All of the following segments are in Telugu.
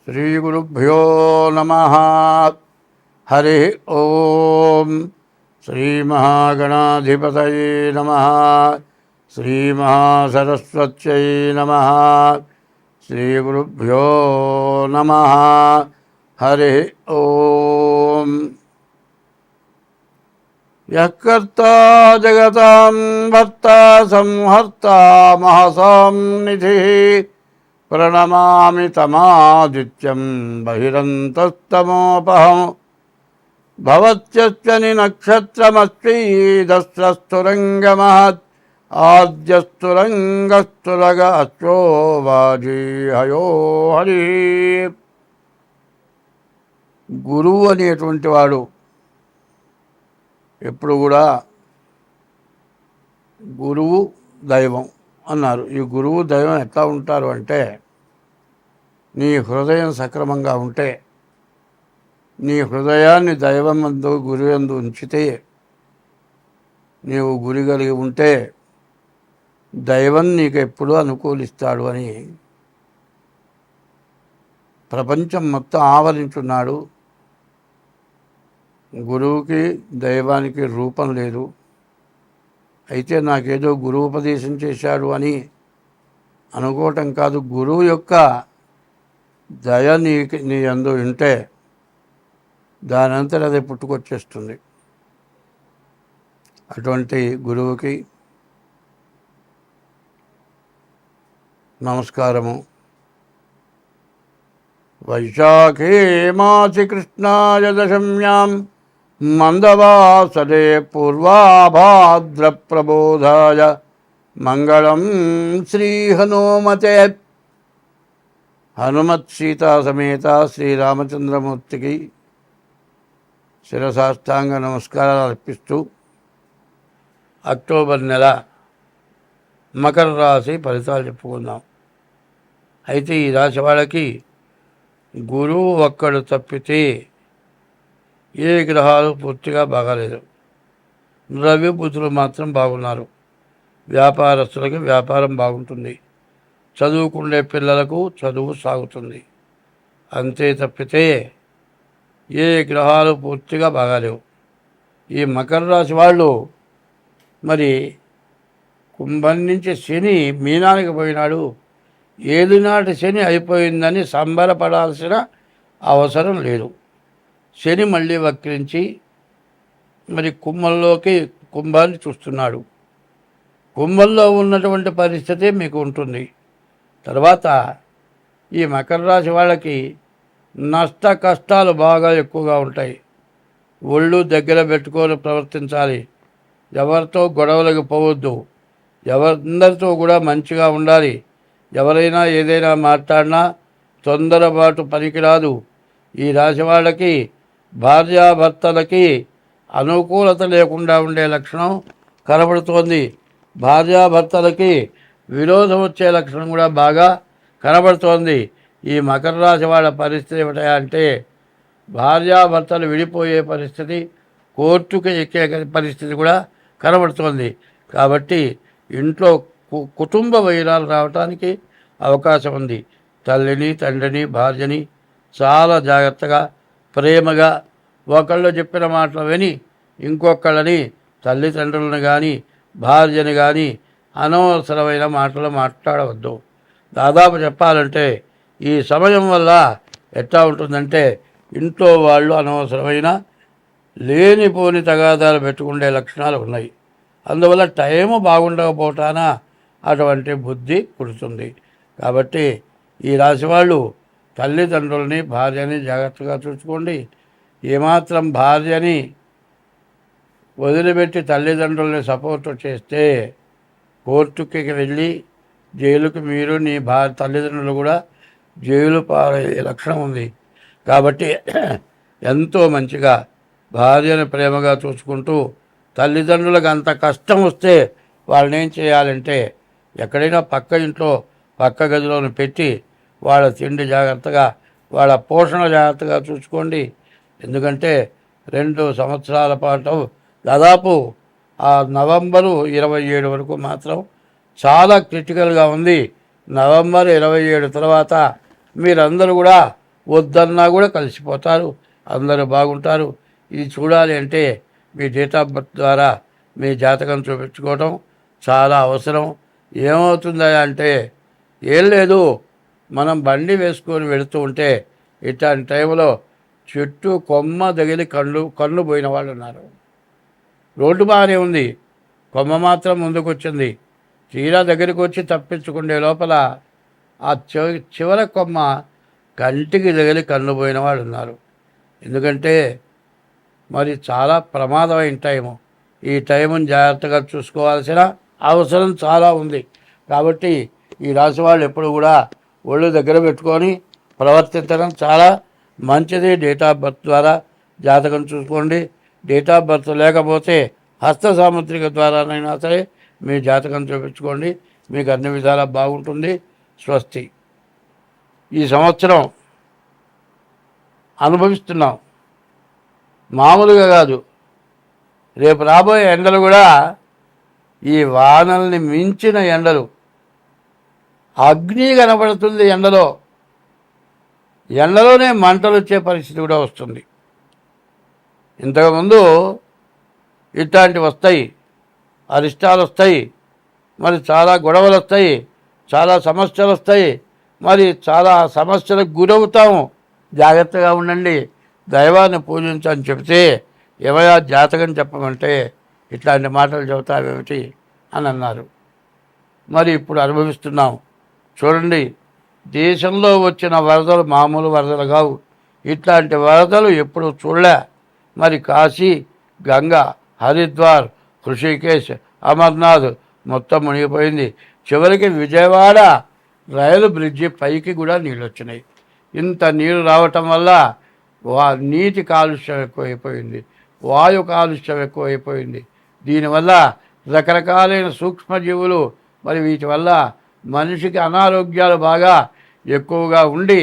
శ్రీగురుభ్యో నమః. హరి ఓం. శ్రీమహాగణాధిపతయే నమః. శ్రీమహాసరస్వత్యై నమః. శ్రీగురుభ్యో నమః. హరి ఓం. యః కర్తా జగతాం భర్తా సంహర్తా మహసాం నిధిః ప్రణమామి తమాదిత్యం బహిరంతస్తమోపహం భవత్యశ్చని నక్షత్రమస్వీదస్రస్తురంగమహత్ ఆద్యస్తురంగస్తురగ అశ్వో వాజీ హయో హరి. గురువు అనేటువంటి వాడు ఎప్పుడు కూడా గురువు దైవం అన్నారు. ఈ గురువు దైవం ఎట్లా ఉంటారు అంటే, నీ హృదయం సక్రమంగా ఉంటే, నీ హృదయాన్ని దైవమందు గురువందు ఉంచితే, నీవు గురి కలిగి ఉంటే దైవం నీకు ఎప్పుడూ అనుకూలిస్తాడు అని ప్రపంచం మొత్తం ఆవరించున్నాడు. గురువుకి దైవానికి రూపం లేదు. అయితే నాకేదో గురువు ఉపదేశం చేశాడు అని అనుకోవటం కాదు. గురువు యొక్క దయ నీ యందు ఉంటే దానంతట అది పుట్టుకొచ్చేస్తుంది. అటువంటి గురువుకి నమస్కారము. వైశాఖే మాసి కృష్ణాయ దశమ్యాం మందవాసరే పూర్వాభాద్ర ప్రబోధాయ మంగళం శ్రీ హనుమతే. హనుమత్ సీతా సమేత శ్రీరామచంద్రమూర్తికి శిరసాష్టాంగ నమస్కారాలు అర్పిస్తూ అక్టోబర్ నెల మకర రాశి ఫలితాలు చెప్పుకుందాం. అయితే ఈ రాశి వాళ్ళకి గురువు ఒక్కడు తప్పితే ఏ గ్రహాలు పూర్తిగా బాగాలేదు. రవి బుధులు మాత్రం బాగున్నారు. వ్యాపారస్తులకి వ్యాపారం బాగుంటుంది. చదువుకునే పిల్లలకు చదువు సాగుతుంది. అంతే తప్పితే ఏ గ్రహాలు పూర్తిగా బాగాలేవు. ఈ మకర రాశి వాళ్ళు మరి కుంభం నుంచి శని మీనానికి పోయినాడు. ఏలినాటి శని అయిపోయిందని సంబరపడాల్సిన అవసరం లేదు. శని మళ్ళీ వక్రించి మరి కుంభాన్ని చూస్తున్నాడు. కుంభంలో ఉన్నటువంటి పరిస్థితి మీకు ఉంటుంది. తర్వాత ఈ మకర రాశి వాళ్ళకి నష్ట కష్టాలు బాగా ఎక్కువగా ఉంటాయి. ఒళ్ళు దగ్గర పెట్టుకొని ప్రవర్తించాలి. ఎవరితో గొడవలకు పోవద్దు. ఎవరందరితో కూడా మంచిగా ఉండాలి. ఎవరైనా ఏదైనా మాట్లాడినా తొందరపాటు పనికిరాదు. ఈ రాశి వాళ్ళకి భార్యాభర్తలకి అనుకూలత లేకుండా ఉండే లక్షణం కనబడుతోంది. భార్యాభర్తలకి విరోధం వచ్చే లక్షణం కూడా బాగా కనబడుతోంది. ఈ మకర రాశి వాళ్ళ పరిస్థితి ఏమిటంటే, భార్యాభర్తలు విడిపోయే పరిస్థితి, కోర్టుకు ఎక్కే పరిస్థితి కూడా కనబడుతోంది. కాబట్టి ఇంట్లో కుటుంబ వైరాలు రావడానికి అవకాశం ఉంది. తల్లిని, తండ్రిని, భార్యని చాలా జాగ్రత్తగా, ప్రేమగా ఒకళ్ళు చెప్పిన మాటలు విని ఇంకొకళ్ళని, తల్లిదండ్రులను కానీ భార్యని కానీ అనవసరమైన మాటలు మాట్లాడవద్దు. దాదాపు చెప్పాలంటే ఈ సమయం వల్ల ఎట్లా ఉంటుందంటే, ఇంట్లో వాళ్ళు అనవసరమైన లేనిపోని తగాదాలు పెట్టుకునే లక్షణాలు ఉన్నాయి. అందువల్ల టైము బాగుండకపోవటాన అటువంటి బుద్ధి పుడుతుంది. కాబట్టి ఈ రాశి వాళ్ళు తల్లిదండ్రులని, భార్యని జాగ్రత్తగా చూసుకోండి. ఏమాత్రం భార్యని వదిలిపెట్టి తల్లిదండ్రులని సపోర్ట్ చేస్తే కోర్టుకి వెళ్ళి జైలుకు మీరు, నీ తల్లిదండ్రులు కూడా జైలు పాలయ్యే లక్షణం ఉంది. కాబట్టి ఎంతో మంచిగా భార్యను ప్రేమగా చూసుకుంటూ, తల్లిదండ్రులకు అంత కష్టం వస్తే వాళ్ళని ఏం చేయాలంటే, ఎక్కడైనా పక్క ఇంట్లో పక్క గదిలోని పెట్టి వాళ్ళ తిండి జాగ్రత్తగా, వాళ్ళ పోషణ జాగ్రత్తగా చూసుకోండి. ఎందుకంటే 2 సంవత్సరాల పాటు దాదాపు ఆ నవంబరు 27 వరకు మాత్రం చాలా క్రిటికల్గా ఉంది. నవంబర్ 27 తర్వాత మీరందరూ కూడా వద్దన్నా కూడా కలిసిపోతారు, అందరూ బాగుంటారు. ఇది చూడాలి అంటే మీ డేట్ ఆఫ్ బర్త్ ద్వారా మీ జాతకం చూపించుకోవటం చాలా అవసరం. ఏమవుతుందా అంటే ఏం లేదు, మనం బండి వేసుకొని వెళుతూ ఉంటే ఇట్లాంటి టైంలో చెట్టు కొమ్మ తగిలి కళ్ళు పోయిన వాళ్ళు ఉన్నారు. రోడ్డు బాగానే ఉంది, కొమ్మ మాత్రం ముందుకు వచ్చింది. తీరా దగ్గరికి వచ్చి తప్పించుకునే లోపల ఆ చివర కొమ్మ కంటికి తగిలి కళ్ళు పోయిన వాళ్ళు ఉన్నారు. ఎందుకంటే మరి చాలా ప్రమాదమైన టైము. ఈ టైముని జాగ్రత్తగా చూసుకోవాల్సిన అవసరం చాలా ఉంది. కాబట్టి ఈ రాశి వాళ్ళు ఎప్పుడు కూడా ఒళ్ళు దగ్గర పెట్టుకొని ప్రవర్తించడం చాలా మంచిది. డేట్ ఆఫ్ బర్త్ ద్వారా జాతకం చూసుకోండి. డేట్ ఆఫ్ బర్త్ లేకపోతే హస్త సాముద్రిక ద్వారానైనా సరే మీ జాతకం చూపించుకోండి, మీకు అన్ని విధాలా బాగుంటుంది. స్వస్తి. ఈ సంవత్సరం అనుభవిస్తున్నాం, మామూలుగా కాదు. రేపు రాబోయే ఎండలు కూడా ఈ వానల్ని మించిన ఎండలు. అగ్ని కనపడుతుంది ఎండలో, ఎండలోనే మంటలు వచ్చే పరిస్థితి కూడా వస్తుంది. ఇంతకుముందు ఇట్లాంటివి వస్తాయి, అరిష్టాలు వస్తాయి, మరి చాలా గొడవలు వస్తాయి, చాలా సమస్యలు వస్తాయి, మరి చాలా సమస్యలకు గురవుతాము. జాగ్రత్తగా ఉండండి, దైవాన్ని పూజించని చెబితే ఏమయ్యా జాతకం చెప్పమంటే ఇట్లాంటి మాటలు చెబుతావేమిటి అని అన్నారు. మరి ఇప్పుడు అనుభవిస్తున్నాం. చూడండి, దేశంలో వచ్చిన వరదలు మామూలు వరదలు కావు. ఇట్లాంటి వరదలు ఎప్పుడు చూడలే. మరి కాశీ, గంగా, హరిద్వార్, హృషికేశ్, అమర్నాథ్ మొత్తం మునిగిపోయింది. చివరికి విజయవాడ రైలు బ్రిడ్జి పైకి కూడా నీళ్ళు వచ్చినాయి. ఇంత నీరు రావటం వల్ల నీటి కాలుష్యం ఎక్కువైపోయింది, వాయు కాలుష్యం ఎక్కువైపోయింది. దీనివల్ల రకరకాలైన సూక్ష్మజీవులు, మరి వీటి వల్ల మనిషికి అనారోగ్యాలు బాగా ఎక్కువగా ఉండి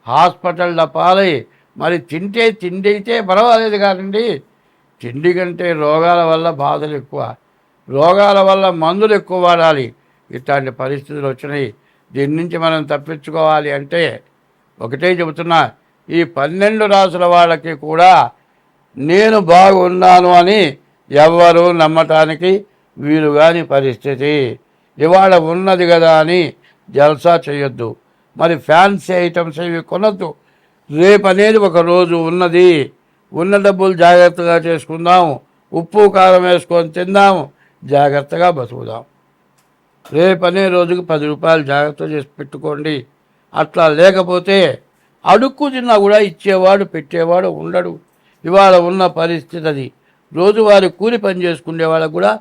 హాస్పిటళ్ళ పాలై, మరి తిండి అయితే పర్వాలేదు కానండి, తిండి కంటే రోగాల వల్ల బాధలు ఎక్కువ, రోగాల వల్ల మందులు ఎక్కువ వాడాలి. ఇట్లాంటి పరిస్థితులు వచ్చినాయి. దీని నుంచి మనం తప్పించుకోవాలి అంటే ఒకటే చెబుతున్నా, ఈ 12 రాసుల వాళ్ళకి కూడా నేను బాగున్నాను అని ఎవ్వరూ నమ్మటానికి వీలు కాని పరిస్థితి. ఇవాళ ఉన్నది కదా అని జల్సా చేయొద్దు, మరి ఫ్యాన్సీ ఐటమ్స్ ఇవి కొనొద్దు. రేపు అనేది ఒక రోజు ఉన్నది, ఉన్న డబ్బులు జాగ్రత్తగా చేసుకుందాం, ఉప్పు కారం వేసుకొని తిందాం, జాగ్రత్తగా బతుకుదాం. రేపు అనే రోజుకి 10 రూపాయలు జాగ్రత్త చేసి పెట్టుకోండి. అట్లా లేకపోతే అడుక్కు తిన్నా కూడా ఇచ్చేవాడు పెట్టేవాడు ఉండడు. ఇవాళ ఉన్న పరిస్థితి అది. రోజువారి కూలి పని చేసుకునే వాళ్ళకు కూడా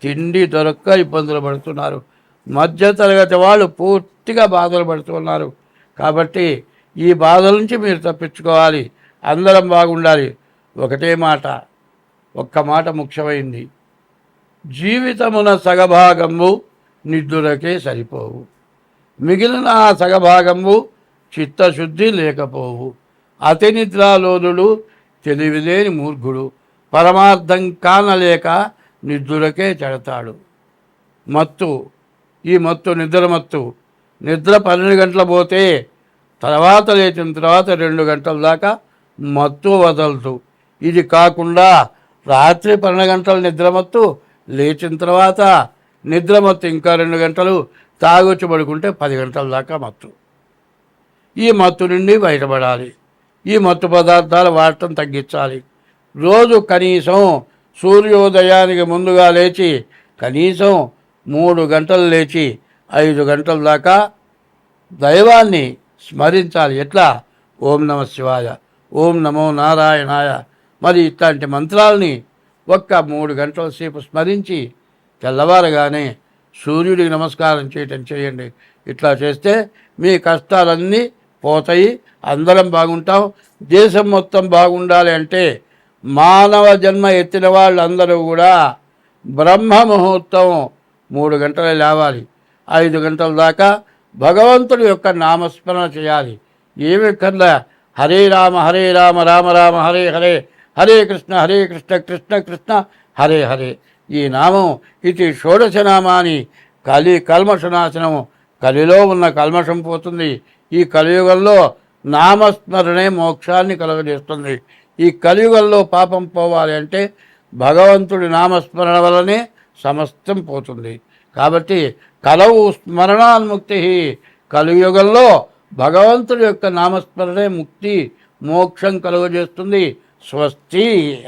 తిండి దొరక్క ఇబ్బందులు పడుతున్నారు. మధ్యతరగతి వాళ్ళు పూర్తిగా బాధలు పడుతున్నారు. కాబట్టి ఈ బాధల నుంచి మీరు తప్పించుకోవాలి, అందరం బాగుండాలి. ఒకటే మాట, ఒక్క మాట ముఖ్యమైంది, జీవితమున సగభాగము నిద్దురకే సరిపోవు, మిగిలిన ఆ సగభాగము చిత్తశుద్ధి లేకపోవు. అతి నిద్రాలోనుడు తెలివిలేని మూర్ఖుడు, పరమార్థం కానలేక నిద్దురకే చెడతాడు. మత్తు, ఈ మత్తు నిద్ర మత్తు. నిద్ర 12 గంటలు పోతే తర్వాత లేచిన తర్వాత 2 గంటల దాకా మత్తు వదలదు. ఇది కాకుండా రాత్రి 12 గంటలు నిద్రమత్తు, లేచిన తర్వాత నిద్రమత్తు ఇంకా 2 గంటలు, తాగొచ్చి పడుకుంటే 10 గంటల దాకా మత్తు. ఈ మత్తు నుండి బయటపడాలి. ఈ మత్తు పదార్థాలు వాడటం తగ్గించాలి. రోజు కనీసం సూర్యోదయానికి ముందుగా లేచి కనీసం 3 గంటలు లేచి 5 గంటల దాకా దైవాన్ని స్మరించాలి. ఎట్లా? ఓం నమ శివాయ, ఓం నమో నారాయణాయ, మరి ఇట్లాంటి మంత్రాలని ఒక్క 3 గంటల సేపు స్మరించి తెల్లవారగానే సూర్యుడికి నమస్కారం చేయటం చేయండి. ఇట్లా చేస్తే మీ కష్టాలన్నీ పోతాయి, అందరం బాగుంటాం. దేశం మొత్తం బాగుండాలి అంటే మానవ జన్మ ఎత్తిన వాళ్ళందరూ కూడా బ్రహ్మ ముహూర్తం 3 గంటలు లేవాలి, 5 గంటల దాకా భగవంతుడి యొక్క నామస్మరణ చేయాలి. ఏమి కన్నా హరే రామ రామ రామ హరే హరే, హరే కృష్ణ కృష్ణ కృష్ణ హరే హరే. ఈ నామం ఇది షోడశనామాని. కల్మషనాశనము, కలిలో ఉన్న కల్మషం పోతుంది. ఈ కలియుగంలో నామస్మరణే మోక్షాన్ని కలుగజేస్తుంది. ఈ కలియుగంలో పాపం పోవాలి అంటే భగవంతుడి నామస్మరణ వల్లనే సమస్తం పోతుంది. కాబట్టి కలవు స్మరణాన్ముక్తి, కలియుగంలో భగవంతుడి యొక్క నామస్మరణే ముక్తి మోక్షం కలుగజేస్తుంది. స్వస్తి.